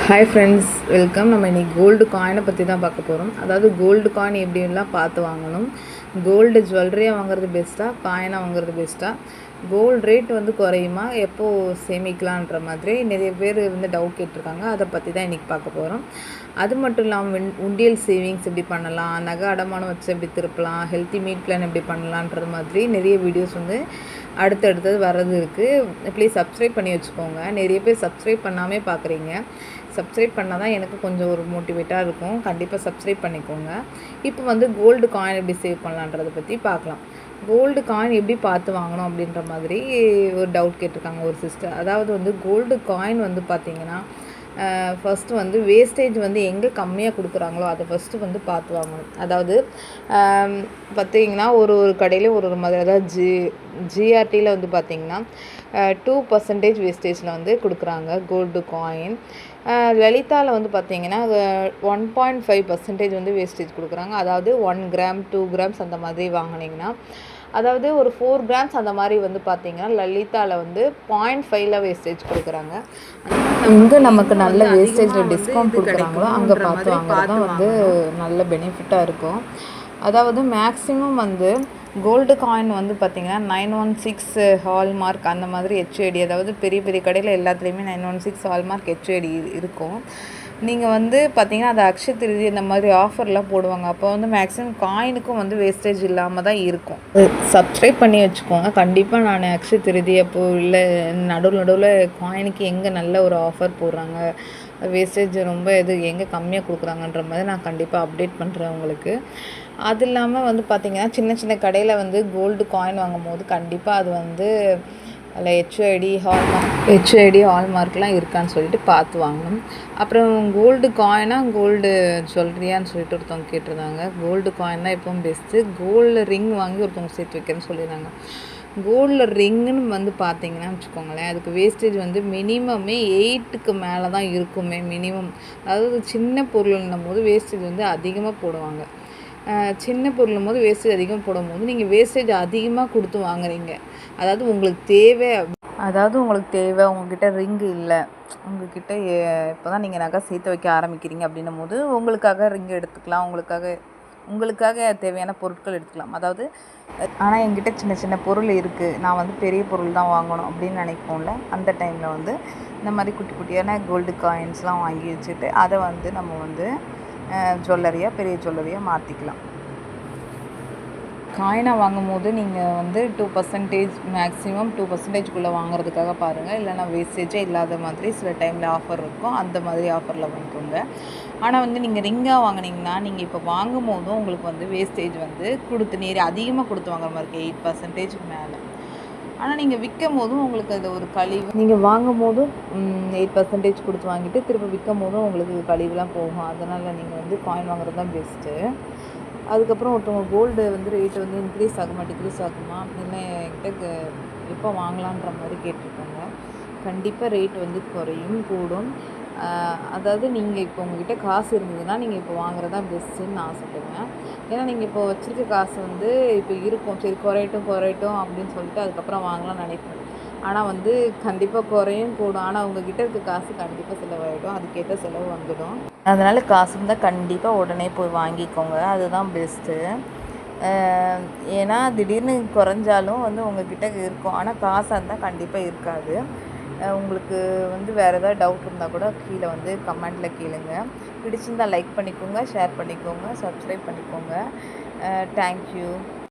Hi friends, welcome. நம்ம இன்றைக்கி gold காயினை பற்றி தான் பார்க்க போகிறோம். அதாவது கோல்டு காயின் எப்படின்லாம் பார்த்து வாங்கணும், கோல்டு ஜுவல்லரியாக வாங்குறது பெஸ்ட்டாக, காயினாக வாங்குறது பெஸ்ட்டாக, கோல்டு ரேட் வந்து குறையுமா, எப்போது சேமிக்கலான்ற மாதிரி நிறைய பேர் வந்து டவுட் கேட்டிருக்காங்க. அதை பற்றி தான் இன்றைக்கி பார்க்க போகிறோம். அது மட்டும் இல்லாமல் உண்டியல் சேவிங்ஸ் எப்படி பண்ணலாம், நகை அடமானம் வச்சு எப்படி திருப்பலாம், ஹெல்த்தி மீட் பிளான் எப்படி பண்ணலான்றது மாதிரி நிறைய வீடியோஸ் வந்து அடுத்தடுத்தது வர்றது இருக்குது. ப்ளீஸ் சப்ஸ்கிரைப் பண்ணி வச்சுக்கோங்க. நிறைய பேர் சப்ஸ்கிரைப் பண்ணாமே பார்க்குறீங்க. சப்ஸ்கிரைப் பண்ணால் தான் எனக்கு கொஞ்சம் ஒரு மோட்டிவேட்டாக இருக்கும். கண்டிப்பாக சப்ஸ்கிரைப் பண்ணிக்கோங்க. இப்போ வந்து கோல்டு காயின் எப்படி சேவ் பண்ணலான்றதை பற்றி பார்க்கலாம். கோல்டு காயின் எப்படி பார்த்து வாங்கணும் அப்படின்ற மாதிரி ஒரு டவுட் கேட்டிருக்காங்க ஒரு சிஸ்டர். அதாவது வந்து கோல்டு காயின் வந்து பார்த்திங்கன்னா ஃபஸ்ட்டு வந்து வேஸ்டேஜ் வந்து எங்கே கம்மியாக கொடுக்குறாங்களோ அதை ஃபஸ்ட்டு வந்து பார்த்து வாங்கணும். அதாவது பார்த்திங்கன்னா ஒரு ஒரு கடையிலையும் ஒரு ஒரு மாதிரி, அதாவது ஜிஆர்டியில் வந்து பார்த்திங்கன்னா 2% வேஸ்டேஜில் வந்து கொடுக்குறாங்க கோல்டு காயின். லலிதாவில் வந்து பார்த்திங்கன்னா 1.5% வந்து வேஸ்டேஜ் கொடுக்குறாங்க. அதாவது 1 கிராம் 2 கிராம்ஸ் அந்த மாதிரி வாங்கினீங்கன்னா, அதாவது ஒரு 4 கிராம்ஸ் அந்த மாதிரி வந்து பார்த்திங்கன்னா லலிதாவில் வந்து 0.5ல் வேஸ்டேஜ் கொடுக்குறாங்க. எங்கே நமக்கு நல்ல வேஸ்டேஜில் டிஸ்கவுண்ட் கொடுக்குறாங்களோ அங்கே பார்த்து வாங்குறது தான் வந்து நல்ல பெனிஃபிட்டாக இருக்கும். அதாவது மேக்ஸிமம் வந்து கோல்டு காயின் வந்து பார்த்திங்கன்னா 916 ஹால்மார்க் அந்த மாதிரி ஹெச்ஐடி, அதாவது பெரிய பெரிய கடையில் எல்லாத்துலேயுமே 916 ஹால்மார்க் ஹெச்ஐடி இருக்கும். நீங்கள் வந்து பார்த்திங்கன்னா அது அக்ஷய திருதி இந்த மாதிரி ஆஃபர்லாம் போடுவாங்க. அப்போ வந்து மேக்ஸிமம் காயினுக்கும் வந்து வேஸ்டேஜ் இல்லாமல் தான் இருக்கும். சப்ஸ்கிரைப் பண்ணி வச்சுக்கோங்க. கண்டிப்பாக நான் அக்ஷய திருதி அப்போது இல்லை நடுவில் காயினுக்கு எங்கே நல்ல ஒரு ஆஃபர் போடுறாங்க, வேஸ்டேஜ் ரொம்ப எங்கே கம்மியாக கொடுக்குறாங்கன்ற மாதிரி நான் கண்டிப்பாக அப்டேட் பண்ணுறேன் உங்களுக்கு. அது இல்லாமல் வந்து பார்த்திங்கன்னா சின்ன சின்ன கடையில் வந்து கோல்டு காயின் வாங்கும் போது கண்டிப்பாக அது வந்து அதில் ஹெச்ஐடி ஹால்மார்க்லாம் இருக்கான்னு சொல்லிட்டு பார்த்து வாங்கணும். அப்புறம் கோல்டு காயினாக கோல்டு ஜுவல்லரியான்னு சொல்லிட்டு ஒருத்தவங்க கேட்டிருந்தாங்க. கோல்டு காயின் தான் எப்பவும் பெஸ்ட்டு. கோல்டு ரிங் வாங்கி ஒருத்தவங்க சேர்த்து வைக்கிறேன்னு சொல்லியிருந்தாங்க. கோல்டில் ரிங்குன்னு வந்து பார்த்திங்கன்னா வச்சுக்கோங்களேன், அதுக்கு வேஸ்டேஜ் வந்து மினிமமே 8க்கு மேலே தான் இருக்குமே மினிமம். அதாவது சின்ன பொருள்னும் போது வேஸ்டேஜ் வந்து அதிகமாக போடுவாங்க. சின்ன பொருளும் போது வேஸ்டேஜ் அதிகம் போடும்போது நீங்கள் வேஸ்டேஜ் அதிகமாக கொடுத்து வாங்குறீங்க. அதாவது உங்களுக்கு தேவை உங்கள்கிட்ட ரிங்கு இல்லை, உங்கள்கிட்ட இப்போ தான் நீங்கள் நகை சேர்த்து வைக்க ஆரம்பிக்கிறீங்க அப்படின்னும் போது உங்களுக்காக ரிங்கு எடுத்துக்கலாம், உங்களுக்காக தேவையான பொருட்கள் எடுத்துக்கலாம். அதாவது ஆனால் என்கிட்ட சின்ன சின்ன பொருள் இருக்குது, நான் வந்து பெரிய பொருள் தான் வாங்கணும் அப்படின்னு நினைப்போம்ல, அந்த டைமில் வந்து இந்த மாதிரி குட்டி குட்டியான கோல்டு காயின்ஸ்லாம் வாங்கி வச்சுட்டு அதை வந்து நம்ம வந்து பெரிய ஜுவல்லரியாக மாற்றிக்கலாம். காயினாக வாங்கும் போது நீங்கள் வந்து 2% மேக்ஸிமம் 2%குள்ளே வாங்குறதுக்காக பாருங்கள். இல்லைனா வேஸ்டேஜே இல்லாத மாதிரி சில டைமில் ஆஃபர் இருக்கும், அந்த மாதிரி ஆஃபரில் வாங்கிக்கோங்க. ஆனால் வந்து நீங்கள் ரிங்காக வாங்கினீங்கன்னா நீங்கள் இப்போ வாங்கும் போதும் உங்களுக்கு வந்து வேஸ்டேஜ் வந்து அதிகமாக கொடுத்து வாங்குற மாதிரி இருக்குது, 8%க்கு மேலே. ஆனால் நீங்கள் விற்கும் போதும் உங்களுக்கு அது ஒரு கழிவு, நீங்கள் வாங்கும் போதும் 8% கொடுத்து வாங்கிட்டு திரும்ப விற்கும் போதும் உங்களுக்கு கழிவுலாம் போகும். அதனால் நீங்கள் வந்து காயின் வாங்குறது தான் பெஸ்ட்டு. அதுக்கப்புறம் ஒருத்தவங்க கோல்டு வந்து ரேட்டு வந்து இன்க்ரீஸ் ஆகுமா டிக்ரீஸ் ஆகுமா அப்படின்னு என்கிட்ட எப்போ வாங்கலான்ற மாதிரி கேட்டிருக்காங்க. கண்டிப்பாக ரேட் வந்து குறையும் கூடும். அதாவது நீங்கள் இப்போ உங்கள்கிட்ட காசு இருந்ததுன்னா நீங்கள் இப்போ வாங்குறதா பெஸ்ட்டுன்னு நான் சொல்லுவேன். ஏன்னா நீங்கள் இப்போ வச்சுருக்க காசு வந்து இப்போ இருக்கும், சரி குறையட்டும் அப்படின்னு சொல்லிட்டு அதுக்கப்புறம் வாங்கலாம்னு நினைப்பேன். ஆனால் வந்து கண்டிப்பாக குறையும் கூடும். ஆனால் உங்கள்கிட்ட இருக்க காசு கண்டிப்பாக செலவாகிடும், அதுக்கேற்ற செலவு வந்துடும். அதனால் காசு இருந்தால் கண்டிப்பாக உடனே போய் வாங்கிக்கோங்க, அதுதான் பெஸ்ட்டு. ஏன்னா திடீர்னு குறைஞ்சாலும் வந்து உங்கள்கிட்ட இருக்கும், ஆனால் காசாக இருந்தால் கண்டிப்பாக இருக்காது. உங்களுக்கு வந்து வேறு ஏதாவது டவுட் இருந்தால் கூட கீழே வந்து கமெண்ட்டில் கேளுங்க. பிடிச்சிருந்தால் லைக் பண்ணிக்கோங்க, ஷேர் பண்ணிக்கோங்க, சப்ஸ்கிரைப் பண்ணிக்கோங்க. தேங்க்யூ.